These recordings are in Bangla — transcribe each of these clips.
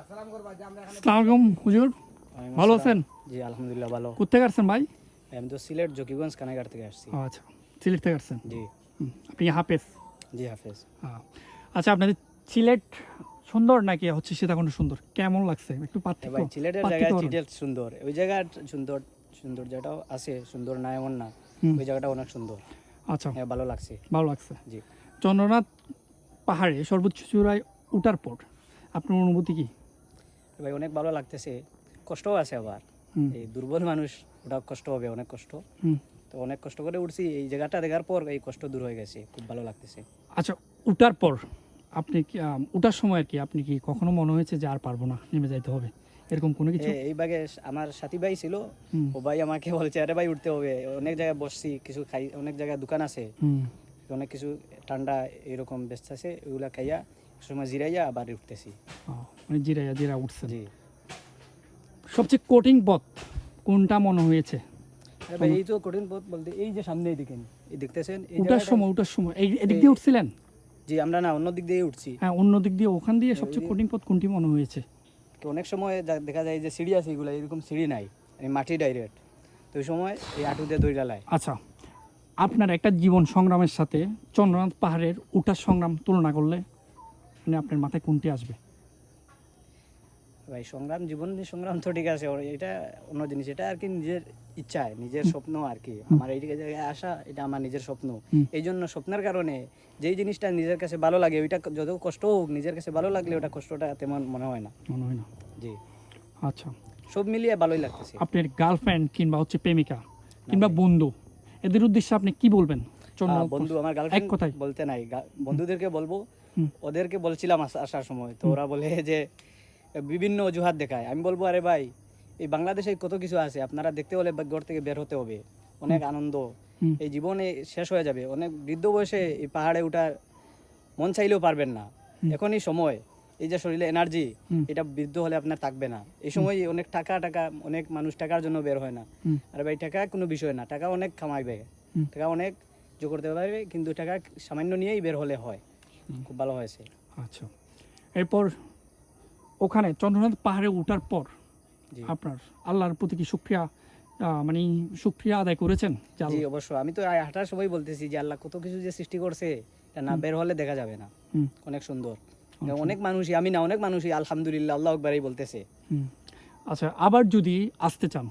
আসসালামু আলাইকুম হুজুর, ভালো আছেন? জি আলহামদুলিল্লাহ ভালো। কোথেকে আসছেন ভাই? আমি তো সিলেট জকিগঞ্জ কানাইঘাট থেকে আসছি। আচ্ছা, সিলেট থেকে আসছেন। জি আপনি হাফেজ? জি হাফেজ। আচ্ছা, আপনাদের সিলেট সুন্দর নাকি হচ্ছে সীতাকুণ্ড সুন্দর? কেমন লাগছে একটু পার্থক্য ভাই সিলেটের পার্থক্য জায়গায় করেন। সিলেট সুন্দর, ওই জায়গার সুন্দর সুন্দর যেটাও আছে সুন্দর না এমন না, হুম। ওই জায়গাটা অনেক সুন্দর। আচ্ছা, হ্যাঁ ভালো লাগছে। ভালো লাগছে। জি চন্দ্রনাথ পাহাড়ে সর্বোচ্চ চূড়ায় উঠার পর আপনার অনুভূতি কি? ভাই অনেক ভালো লাগতেছে, কষ্টও আছে আবার। হুম। এই দুর্বল মানুষ ওটা কষ্ট হবে, অনেক কষ্ট। হুম। তো অনেক কষ্ট করে উঠছি, এই জায়গাটা দেখার পর এই কষ্ট দূর হয়ে গেছে, খুব ভালো লাগতেছে। আচ্ছা, উঠার পর আপনি কি উঠার সময় আর কি আপনি কি কখনো মনে হয়েছে যে আর পারবো না, নেমে যাইতে হবে, এরকম কোনো কিছু? এই বাগে আমার সাথী ভাই ছিল, হুম। ও ভাই আমাকে বলছে আরে ভাই উঠতে হবে, অনেক জায়গায় বসছি, কিছু খাই, অনেক জায়গায় দোকান আছে, হুম। অনেক কিছু ঠান্ডা এরকম ব্যস্ত আছে, ওইগুলা খাইয়া সময় জিরাইয়া আবার উঠতেছি। মানে জিরা জিরা উঠছেন। জি সবচেয়ে কঠিন পথ কোনটা মনে হয়েছে? আরে ভাই এই তো কঠিন পথ বলতে এই যে সামনেই দেখেন, এই দেখতেছেন এই উঠার জায়গাটা। সময় এই এদিক দিয়ে উঠছিলেন? জি আমরা না অন্য দিক দিয়ে উঠছি। হ্যাঁ, অন্য দিক দিয়ে, ওখান দিয়ে ওই সবচেয়ে দিক- কঠিন পথ কোনটি মনে হয়েছে? তো অনেক সময় দেখা যায় যে সিঁড়ি আছে, এগুলো এরকম সিঁড়ি নাই, এই মাটি ডাইরেক্ট, তো ওই সময় এই হাঁটুতে দড়ি ডালায়। আচ্ছা, আপনার একটা জীবন সংগ্রামের সাথে চন্দ্রনাথ পাহাড়ের উঠার সংগ্রাম তুলনা করলে মানে আপনার মাথায় কোনটি আসবে? ভাই সংগ্রাম, জীবন সংগ্রাম তো ঠিক আছে, এটা অন্য জিনিস, এটা আর কি নিজের ইচ্ছায়, নিজের স্বপ্ন আর কি। আমার এই জায়গায় আসা এটা আমার নিজের স্বপ্ন। হুম। এই জন্য স্বপ্নের কারণে যেই জিনিসটা নিজের কাছে ভালো লাগে, ওইটা যত কষ্ট হোক নিজের কাছে ভালো লাগলে ওটা কষ্টটা তেমন মনে হয় না। মনে হয় না? জি আচ্ছা, সব মিলিয়ে ভালোই লাগতেছে। আপনার গার্লফ্রেন্ড কিংবা হচ্ছে প্রেমিকা কিংবা ভাই। বন্ধু, এদের উদ্দেশ্যে আপনি কি বলবেন? চন্দ্রনাথ বন্ধু আমার এক গার্লফ্রেন্ড কথায়। বলতে নাই, বন্ধুদেরকে বলবো। হুম। ওদেরকে বলছিলাম আসার সময়, তো ওরা বলে যে বিভিন্ন অজুহাত দেখায়। আমি বলবো আরে ভাই এই বাংলাদেশে কত কিছু আছে, আপনারা দেখতে হলে ঘর থেকে বের হতে হবে, অনেক আনন্দ হুম। এই জীবনে শেষ হয়ে যাবে, অনেক বৃদ্ধ বয়সে এই পাহাড়ে ওঠার মন চাইলেও পারবেন না। এখনই সময়, এই যে শরীরে এনার্জি, হুম। এটা বৃদ্ধ হলে আপনার থাকবে না। এই সময় অনেক টাকা টাকা, অনেক মানুষ টাকার জন্য বের হয় না। হুম। আরে ভাই টাকা কোনো বিষয় না, টাকা অনেক কামাইবে, হুম। টাকা অনেক জো করতে পারবে, কিন্তু টাকা সামান্য নিয়েই বের হলে হয়। খুব ভালো হয়েছে। আচ্ছা, এরপর ওখানে চন্দ্রনাথ পাহাড়ে ওঠার পর জি আপনার আল্লাহর প্রতি কি শুকরিয়া মানে শুকরিয়া আদায় করেছেন? যে জি আল্লাহ- অবশ্যই, আমি তো হাঁটার সময় বলতেছি যে আল্লাহ কত কিছু যে সৃষ্টি করছে, এটা না বের হলে দেখা যাবে না। হুম। অনেক সুন্দর, অনেক মানুষই, আমি না অনেক মানুষই আলহামদুলিল্লাহ আল্লাহ আকবারই বলতেছে। হুম। আচ্ছা, আবার যদি আসতে চান,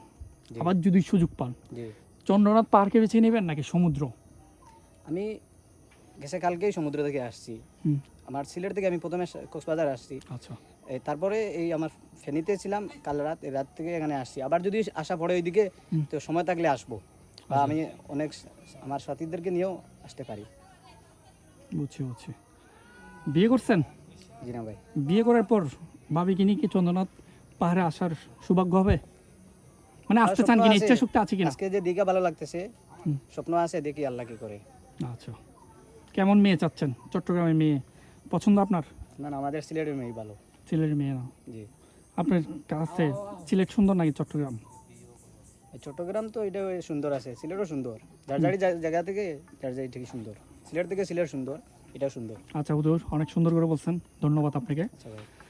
জি আবার যদি সুযোগ পান, জি চন্দ্রনাথ পাহাড়কে বেছে নেবেন নাকি সমুদ্র? আমি গেছে কালকেই সমুদ্র থেকে আসছি। হুম। আমার সিলেট থেকে আমি প্রথমে কক্সবাজার আসছি, আচ্ছা। তারপরে এই আমার ফেনীতে ছিলাম কাল রাত, এই রাত থেকে এখানে আসছি। আবার যদি আসা পড়ে ওইদিকে, তো সময় থাকলে আসবো, বা আমি অনেক আমার সাথীদেরকে নিয়েও আসতে পারি। বুঝছি বুঝছি। বিয়ে করছেন? জি না ভাই। বিয়ে করার পর ভাবি কিনি কি চন্দ্রনাথ পাহাড়ে আসার সৌভাগ্য হবে? মানে আসতে চান স্বপ্ন কিনা, আছে, ইচ্ছা শক্তি আছে কিনা? আজকে যে দিঘা ভালো লাগতেছে, হুম। স্বপ্ন আছে, দেখি আল্লাহ কি করে। আচ্ছা, কেমন মেয়ে চাচ্ছেন? চট্টগ্রামের মেয়ে পছন্দ আপনার? না না আমাদের সিলেটের মেয়ে ভালো। সিলেটের মেয়ে না? জি আপনার কাছে সিলেট সুন্দর নাকি চট্টগ্রাম? এই চট্টগ্রাম তো এটা সুন্দর আছে, সিলেটও সুন্দর, যার যারি জায়গা থেকে যার যারি ঠিকই সুন্দর। সিলেট থেকে সিলেট সুন্দর, এটাও সুন্দর। আচ্ছা হুজুর, অনেক সুন্দর করে বলছেন, ধন্যবাদ আপনাকে। আচ্ছা ভাই।